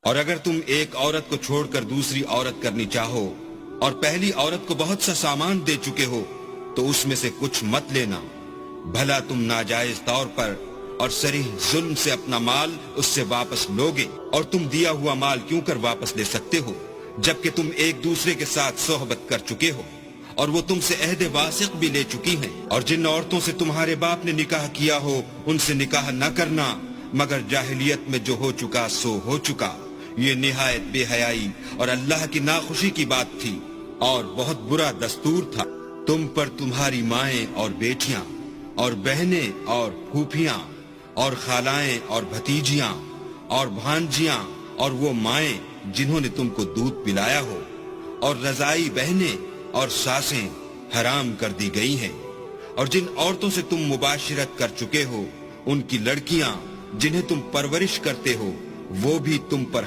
اور اگر تم ایک عورت کو چھوڑ کر دوسری عورت کرنی چاہو اور پہلی عورت کو بہت سا سامان دے چکے ہو تو اس میں سے کچھ مت لینا، بھلا تم ناجائز طور پر اور صریح ظلم سے اپنا مال اس سے واپس لوگے؟ اور تم دیا ہوا مال کیوں کر واپس لے سکتے ہو جبکہ تم ایک دوسرے کے ساتھ صحبت کر چکے ہو اور وہ تم سے عہد واثق بھی لے چکی ہیں؟ اور جن عورتوں سے تمہارے باپ نے نکاح کیا ہو ان سے نکاح نہ کرنا مگر جاہلیت میں جو ہو چکا سو ہو چکا، یہ نہایت بے حیائی اور اللہ کی ناخوشی کی بات تھی اور بہت برا دستور تھا۔ تم پر تمہاری مائیں اور بیٹیاں اور بہنیں اور پھوپھیاں اور خالائیں اور بھتیجیاں اور بھانجیاں اور وہ مائیں جنہوں نے تم کو دودھ پلایا ہو اور رضائی بہنیں اور ساسیں حرام کر دی گئی ہیں، اور جن عورتوں سے تم مباشرت کر چکے ہو ان کی لڑکیاں جنہیں تم پرورش کرتے ہو وہ بھی تم پر